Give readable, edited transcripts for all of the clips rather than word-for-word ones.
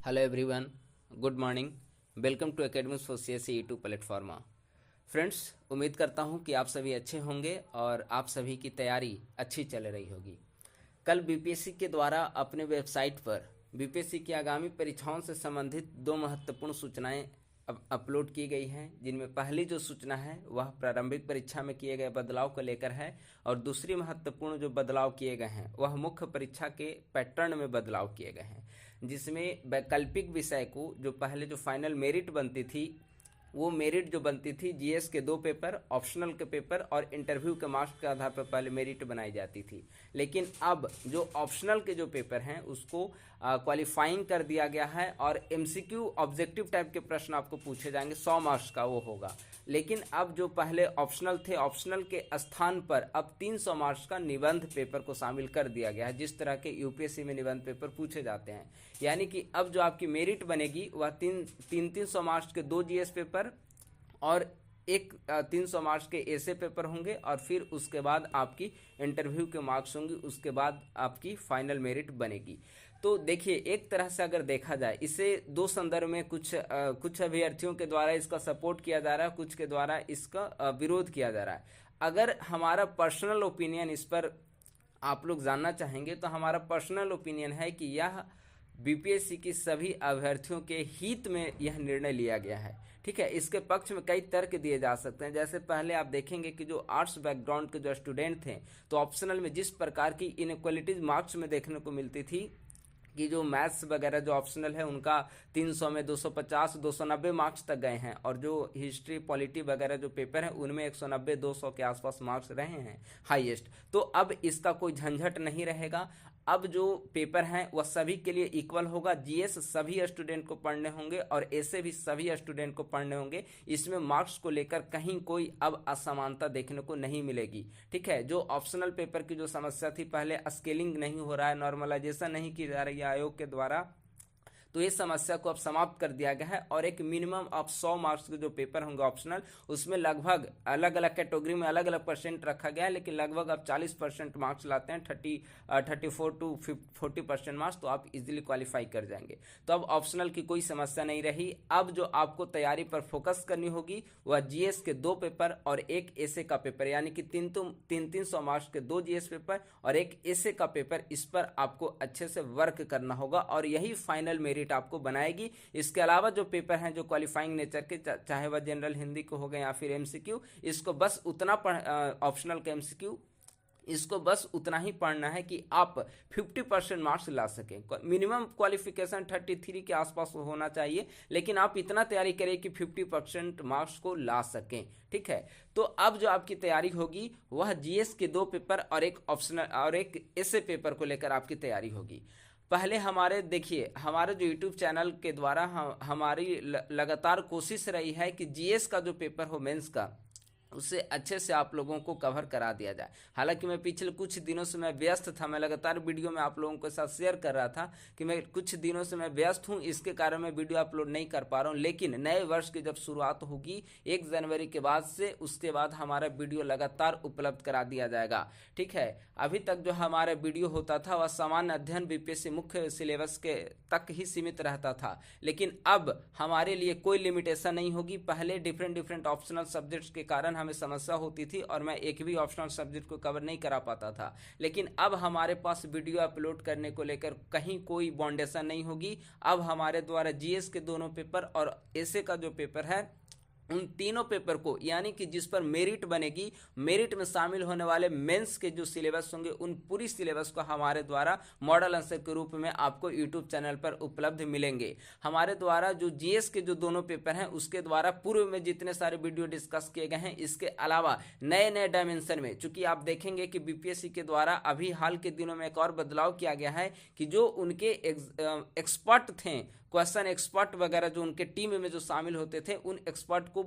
Hello everyone, good morning. Welcome to academics for CSE YouTube platform. Friends, उम्मीद करता हूं कि आप सभी अच्छे होंगे और आप सभी की तैयारी अच्छी चल रही होगी। कल बीपीएससी के द्वारा अपने वेबसाइट पर बीपीएससी की आगामी परीक्षाओं से संबंधित दो महत्वपूर्ण सूचनाएं अपलोड की गई हैं, जिनमें पहली जो सूचना है वह प्रारंभिक परीक्षा में किए गए बदलाव को लेकर है और दूसरी महत्वपूर्ण जो बदलाव किए गए हैं वह मुख्य परीक्षा के पैटर्न में बदलाव किए गए हैं, जिसमें वैकल्पिक विषय को जो पहले जो फाइनल मेरिट बनती थी वो मेरिट जो बनती थी जीएस के 2 पेपर, ऑप्शनल के पेपर और इंटरव्यू के मार्क्स के आधार पर पहले मेरिट बनाई जाती थी। लेकिन अब जो ऑप्शनल के जो पेपर हैं उसको क्वालिफाइंग कर दिया गया है और एमसीक्यू ऑब्जेक्टिव टाइप के प्रश्न आपको पूछे जाएंगे, 100 मार्क्स का वो होगा। लेकिन अब जो पहले ऑप्शनल थे, ऑप्शनल के स्थान पर अब 300 मार्क्स का निबंध पेपर को शामिल कर दिया गया है, जिस तरह के यूपीएससी में निबंध पेपर पूछे जाते हैं। यानी कि अब जो आपकी मेरिट बनेगी वह 300 मार्क्स के 2 जीएस पेपर और एक 300 मार्क्स के ऐसे पेपर होंगे और फिर उसके बाद आपकी इंटरव्यू के मार्क्स होंगे, उसके बाद आपकी फाइनल मेरिट बनेगी। तो देखिए, एक तरह से अगर देखा जाए इसे दो संदर्भ में कुछ अभ्यर्थियों के द्वारा इसका सपोर्ट किया जा रहा है, कुछ के द्वारा इसका विरोध किया जा रहा है। अगर हमारा पर्सनल ओपिनियन इस पर आप लोग जानना चाहेंगे तो हमारा पर्सनल ओपिनियन है कि यह बीपीएससी की सभी अभ्यर्थियों के हित में यह निर्णय लिया गया है। ठीक है, इसके पक्ष में कई तर्क दिए जा सकते हैं। जैसे पहले आप देखेंगे कि जो आर्ट्स बैकग्राउंड के जो स्टूडेंट थे तो ऑप्शनल में जिस प्रकार की इनइक्वालिटीज मार्क्स में देखने को मिलती थी कि जो मैथ्स वगैरह जो ऑप्शनल है उनका 300 में 250 290 मार्क्स तक गए हैं और जो हिस्ट्री पॉलिटी वगैरह जो पेपर है उनमें 190 200 के आसपास मार्क्स रहे हैं हाईएस्ट। तो अब इसका कोई झंझट नहीं रहेगा। अब जो पेपर हैं वह सभी के लिए इक्वल होगा। जीएस सभी स्टूडेंट को पढ़ने होंगे और ऐसे भी सभी स्टूडेंट को पढ़ने होंगे। इसमें मार्क्स को लेकर कहीं कोई अब असमानता देखने को नहीं मिलेगी। ठीक है, जो ऑप्शनल पेपर की जो समस्या थी, पहले स्केलिंग नहीं हो रहा है, नॉर्मलाइजेशन नहीं की जा रही है आयोग के द्वारा, तो इस समस्या को अब समाप्त कर दिया गया है और एक मिनिमम ऑफ 100 मार्क्स के जो पेपर होंगे ऑप्शनल, उसमें लगभग अलग अलग कैटेगरी में अलग अलग परसेंट रखा गया है, लेकिन लगभग आप 40% मार्क्स लाते हैं, 34 टू 40% मार्क्स, तो आप इजीली क्वालिफाई कर जाएंगे। तो अब ऑप्शनल की कोई समस्या नहीं रही। अब जो आपको तैयारी पर फोकस करनी होगी वह जीएस के 2 पेपर और एक एसे का पेपर, यानी कि 300 मार्क्स के 2 जीएस पेपर और एक एसे का पेपर, इस पर आपको अच्छे से वर्क करना होगा और यही फाइनल मेरिट आपको बनाएगी। इसके अलावा जो पेपर हैं जो क्वालिफाइंग नेचर के, चाहे वह जनरल हिंदी को हो गए या फिर एमसीक्यू, इसको बस उतना ऑप्शनल के एमसीक्यू, इसको बस उतना ही पढ़ना है कि आप 50% मार्क्स ला सकें। मिनिमम क्वालिफिकेशन 33 के आसपास होना चाहिए, लेकिन आप इतना तैयारी करें कि 50% मार्क्स को ला सकें। ठीक है, तो अब जो आपकी तैयारी होगी वह जीएस के 2 पेपर और एक ऑप्शनल और एक ऐसे पेपर को लेकर आपकी तैयारी होगी। पहले हमारे जो यूट्यूब चैनल के द्वारा हमारी लगातार कोशिश रही है कि जीएस का जो पेपर हो मेंस का, उससे अच्छे से आप लोगों को कवर करा दिया जाए। हालांकि मैं पिछले कुछ दिनों से मैं व्यस्त था, मैं लगातार वीडियो में आप लोगों के साथ शेयर कर रहा था कि मैं कुछ दिनों से मैं व्यस्त हूं, इसके कारण मैं वीडियो अपलोड नहीं कर पा रहा हूं। लेकिन नए वर्ष की जब शुरुआत होगी 1 जनवरी के बाद से, उसके बाद हमारा वीडियो लगातार उपलब्ध करा दिया जाएगा। ठीक है, अभी तक जो हमारा वीडियो होता था वह सामान्य अध्ययन बीपीएससी मुख्य सिलेबस के तक ही सीमित रहता था, लेकिन अब हमारे लिए कोई लिमिटेशन नहीं होगी। पहले डिफरेंट ऑप्शनल सब्जेक्ट्स के कारण हमें समस्या होती थी और मैं एक भी ऑप्शनल सब्जेक्ट को कवर नहीं करा पाता था, लेकिन अब हमारे पास वीडियो अपलोड करने को लेकर कहीं कोई बाउंडेशन नहीं होगी। अब हमारे द्वारा जीएस के दोनों पेपर और एसे का जो पेपर है उन तीनों पेपर को, यानी कि जिस पर मेरिट बनेगी, मेरिट में शामिल होने वाले मेंस के जो सिलेबस होंगे उन पूरी सिलेबस को हमारे द्वारा मॉडल आंसर के रूप में आपको यूट्यूब चैनल पर उपलब्ध मिलेंगे। हमारे द्वारा जो जीएस के जो दोनों पेपर हैं उसके द्वारा पूर्व में जितने सारे वीडियो डिस्कस किए गए हैं, इसके अलावा नए नए डायमेंशन में, चूंकि आप देखेंगे कि बीपीएससी के द्वारा अभी हाल के दिनों में एक और बदलाव किया गया है कि जो उनके एक्सपर्ट थे, क्वेश्चन एक्सपर्ट वगैरह जो उनके टीम में जो शामिल होते थे, उन एक्सपर्ट को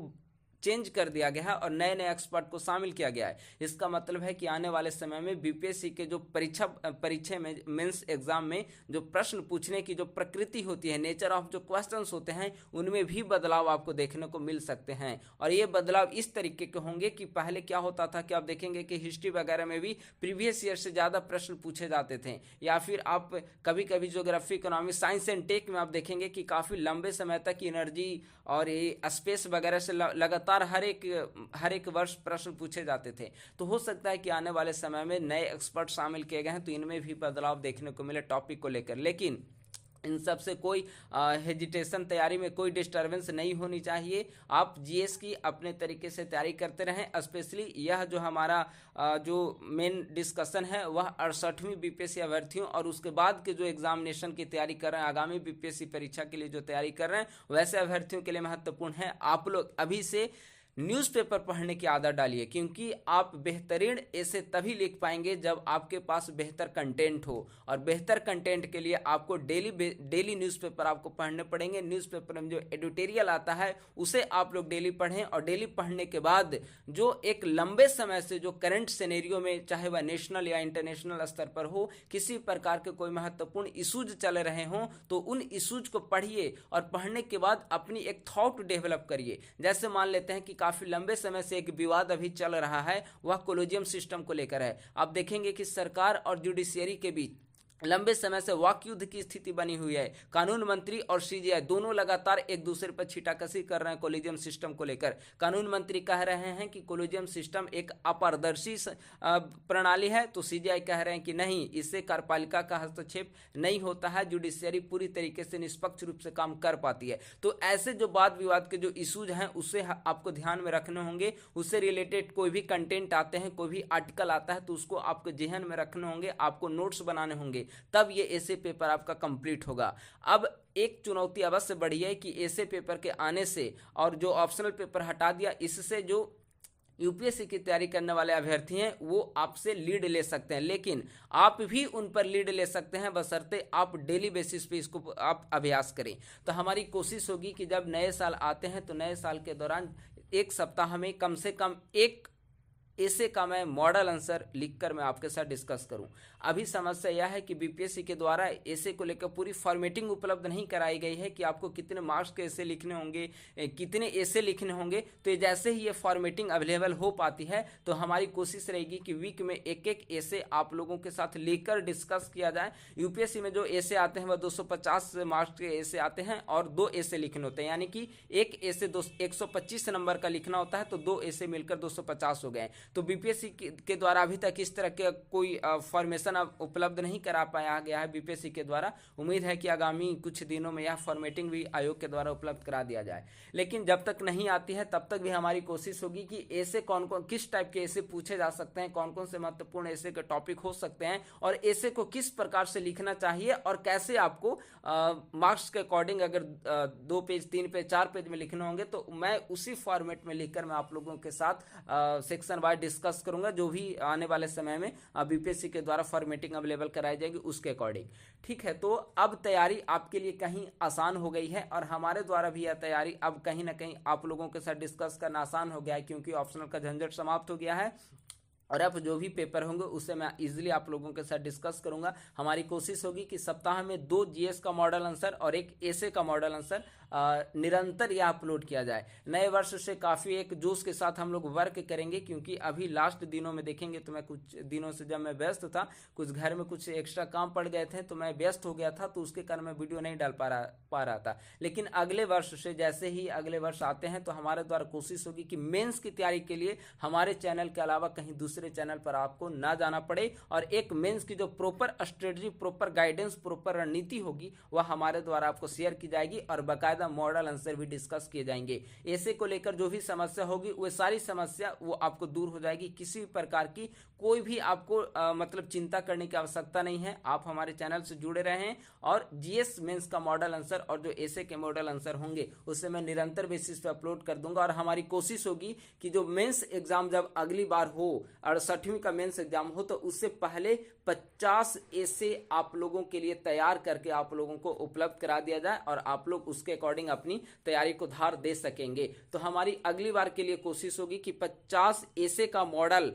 चेंज कर दिया गया है और नए नए एक्सपर्ट को शामिल किया गया है। इसका मतलब है कि आने वाले समय में बीपीएससी के जो परीक्षा में मेंस एग्जाम में जो प्रश्न पूछने की जो प्रकृति होती है, नेचर ऑफ जो क्वेश्चंस होते हैं, उनमें भी बदलाव आपको देखने को मिल सकते हैं। और ये बदलाव इस तरीके के होंगे कि पहले क्या होता था कि आप देखेंगे कि हिस्ट्री वगैरह में भी प्रीवियस ईयर से ज़्यादा प्रश्न पूछे जाते थे, या फिर आप कभी कभी geography, economy, science and tech में आप देखेंगे कि काफ़ी लंबे समय तक एनर्जी और ये स्पेस वगैरह से लगातार हर एक वर्ष प्रश्न पूछे जाते थे। तो हो सकता है कि आने वाले समय में नए एक्सपर्ट शामिल किए गए हैं, तो इनमें भी बदलाव देखने को मिले टॉपिक को लेकर। लेकिन इन सब से कोई हेजिटेशन, तैयारी में कोई डिस्टर्बेंस नहीं होनी चाहिए। आप जीएस की अपने तरीके से तैयारी करते रहें। स्पेशली यह जो हमारा जो मेन डिस्कशन है वह 68वीं बीपीएससी अभ्यर्थियों और उसके बाद के जो एग्जामिनेशन की तैयारी कर रहे हैं, आगामी बीपीएससी परीक्षा के लिए जो तैयारी कर रहे हैं, वैसे अभ्यर्थियों के लिए महत्वपूर्ण है। आप लोग अभी से न्यूज़पेपर पढ़ने की आदत डालिए, क्योंकि आप बेहतरीन ऐसे तभी लिख पाएंगे जब आपके पास बेहतर कंटेंट हो। और बेहतर कंटेंट के लिए आपको डेली न्यूज़पेपर आपको पढ़ने पड़ेंगे। न्यूज़पेपर में जो एडिटोरियल आता है उसे आप लोग डेली पढ़ें, और डेली पढ़ने के बाद जो एक लंबे समय से जो करंट सिनेरियो में, चाहे वह नेशनल या इंटरनेशनल स्तर पर हो, किसी प्रकार के कोई महत्वपूर्ण इशूज चल रहे हों, तो उन इशूज को पढ़िए और पढ़ने के बाद अपनी एक थॉट डेवलप करिए। जैसे मान लेते हैं कि काफी लंबे समय से एक विवाद अभी चल रहा है, वह कोलिजियम सिस्टम को लेकर है। आप देखेंगे कि सरकार और जुडिशियरी के बीच लंबे समय से वाक युद्ध की स्थिति बनी हुई है। कानून मंत्री और सीजीआई दोनों लगातार एक दूसरे पर छीटाकशी कर रहे हैं कोलिजियम सिस्टम को लेकर। कानून मंत्री कह रहे हैं कि कोलिजियम सिस्टम एक अपारदर्शी प्रणाली है, तो सीजीआई कह रहे हैं कि नहीं, इससे कार्यपालिका का हस्तक्षेप नहीं होता है, जुडिशियरी पूरी तरीके से निष्पक्ष रूप से काम कर पाती है। तो ऐसे जो वाद विवाद के जो इशूज हैं उससे आपको ध्यान में रखने होंगे। उससे रिलेटेड कोई भी कंटेंट आते हैं, कोई भी आर्टिकल आता है, तो उसको आपको जेहन में रखने होंगे, आपको नोट्स बनाने होंगे, तब ये ऐसे पेपर आपका कंप्लीट होगा। अब एक चुनौती अवश्य बढ़ी है कि ऐसे पेपर के आने से और जो ऑप्शनल पेपर हटा दिया, इससे जो यूपीएससी की तैयारी करने वाले अभ्यर्थी हैं वो आपसे लीड ले सकते हैं, लेकिन आप भी उन पर लीड ले सकते हैं बशर्ते आप डेली बेसिस पे इसको आप अभ्यास करें। तो हमारी कोशिश होगी कि जब नए साल आते हैं तो नए साल के दौरान एक सप्ताह में कम से कम एक ऐसे का मैं मॉडल आंसर लिखकर मैं आपके साथ डिस्कस करूं। अभी समस्या यह है कि बीपीएससी के द्वारा ऐसे को लेकर पूरी फॉर्मेटिंग उपलब्ध नहीं कराई गई है कि आपको कितने मार्क्स के ऐसे लिखने होंगे, कितने ऐसे लिखने होंगे। तो जैसे ही ये फॉर्मेटिंग अवेलेबल हो पाती है तो हमारी कोशिश रहेगी कि वीक में एक एक ऐसे आप लोगों के साथ लेकर डिस्कस किया जाए। यूपीएससी में जो ऐसे आते हैं वह 250 मार्क्स के ऐसे आते हैं और 2 ऐसे लिखने होते हैं, यानी कि एक ऐसे 125 नंबर का लिखना होता है, तो 2 ऐसे मिलकर 250 हो गए। तो बीपीएससी के द्वारा अभी तक इस तरह के कोई फॉर्मेशन उपलब्ध नहीं करा पाया गया है बीपीएससी के द्वारा। उम्मीद है कि आगामी कुछ दिनों में यह फॉर्मेटिंग भी आयोग के द्वारा उपलब्ध करा दिया जाए। लेकिन जब तक नहीं आती है तब तक भी हमारी कोशिश होगी कि ऐसे कौन कौन किस टाइप के ऐसे पूछे जा सकते हैं, कौन कौन से महत्वपूर्ण ऐसे के टॉपिक हो सकते हैं, और ऐसे को किस प्रकार से लिखना चाहिए, और कैसे आपको मार्क्स के अकॉर्डिंग अगर 2 पेज, 3 पेज, 4 पेज में लिखने होंगे तो मैं उसी फॉर्मेट में लिखकर मैं आप लोगों के साथ सेक्शन वाइज डिस्कस करूंगा, जो भी आने वाले समय में बीपीएससी के द्वारा फॉर्मेटिंग अवेलेबल कराई जाएगी उसके अकॉर्डिंग। ठीक है, तो अब तैयारी आपके लिए कहीं आसान हो गई है और हमारे द्वारा भी यह तैयारी अब कहीं ना कहीं आप लोगों के साथ डिस्कस करना आसान हो गया है, क्योंकि ऑप्शनल का झंझट समाप्त हो गया है। और अब जो भी पेपर होंगे उससे मैं इजीली आप लोगों के साथ डिस्कस करूंगा। हमारी कोशिश होगी कि सप्ताह में 2 जीएस का मॉडल आंसर और 1 ऐसे का मॉडल आंसर निरंतर यह अपलोड किया जाए। नए वर्ष से काफ़ी एक जोश के साथ हम लोग वर्क करेंगे, क्योंकि अभी लास्ट दिनों में देखेंगे तो मैं कुछ दिनों से जब मैं व्यस्त था, कुछ घर में कुछ एक्स्ट्रा काम पड़ गए थे तो मैं व्यस्त हो गया था, तो उसके कारण मैं वीडियो नहीं डाल पा रहा था। लेकिन अगले वर्ष से जैसे ही अगले वर्ष आते हैं तो हमारे द्वारा कोशिश होगी कि मेंस की तैयारी के लिए हमारे चैनल के अलावा कहीं दूसरे चैनल पर आपको ना जाना पड़े, और एक मेंस की जो proper strategy, proper guidance, proper रणनीति होगी वह हमारे द्वारा आपको शेयर की जाएगी और बाकायदा मॉडल आंसर भी डिस्कस किए जाएंगे। ऐसे को लेकर जो भी समस्या होगी वो सारी समस्या वो आपको दूर हो जाएगी। किसी प्रकार की कोई भी आपको मतलब चिंता करने की आवश्यकता नहीं है। आप हमारे चैनल से जुड़े रहें और जीएस मेंस का मॉडल आंसर और जो ऐसे के मॉडल आंसर होंगे उससे मैं निरंतर बेसिस पे अपलोड कर दूंगा। और हमारी कोशिश होगी कि जो मेंस एग्जाम जब अगली बार हो, 68वीं का मेंस एग्जाम हो तो उससे पहले 50 ऐसे आप लोगों के लिए तैयार करके आप लोगों को उपलब्ध करा दिया जाए और आप लोग उसके अकॉर्डिंग अपनी तैयारी को धार दे सकेंगे। तो हमारी अगली बार के लिए कोशिश होगी कि 50 ऐसे का मॉडल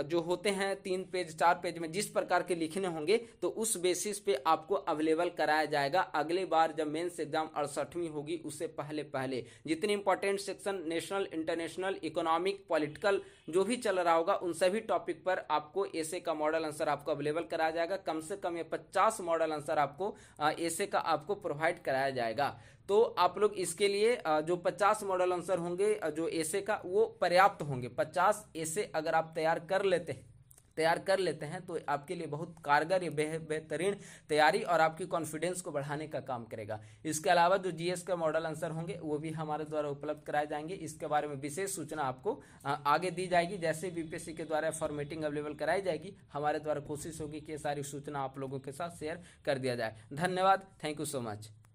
जो होते हैं 3 पेज 4 पेज में जिस प्रकार के लिखने होंगे तो उस बेसिस पे आपको अवेलेबल कराया जाएगा। अगले बार जब मेंस एग्जाम 68वीं होगी उससे पहले पहले जितने important section national international economic political जो भी चल रहा होगा उन सभी टॉपिक पर आपको ऐसे का मॉडल आंसर आपको अवेलेबल कराया जाएगा। कम से कम ये 50 मॉडल आंसर आपको ऐसे का आपको प्रोवाइड कराया जाएगा। तो आप लोग इसके लिए जो 50 मॉडल आंसर होंगे जो ऐसे का वो पर्याप्त होंगे। 50 ऐसे अगर आप तैयार कर लेते हैं तो आपके लिए बहुत कारगर ये बेहतरीन तैयारी और आपकी कॉन्फिडेंस को बढ़ाने का काम करेगा। इसके अलावा जो जीएस का मॉडल आंसर होंगे वो भी हमारे द्वारा उपलब्ध कराए जाएंगे। इसके बारे में विशेष सूचना आपको आगे दी जाएगी। जैसे बीपीएससी के द्वारा फॉर्मेटिंग अवेलेबल कराई जाएगी हमारे द्वारा कोशिश होगी कि ये सारी सूचना आप लोगों के साथ शेयर कर दिया जाए। धन्यवाद। Thank you so much.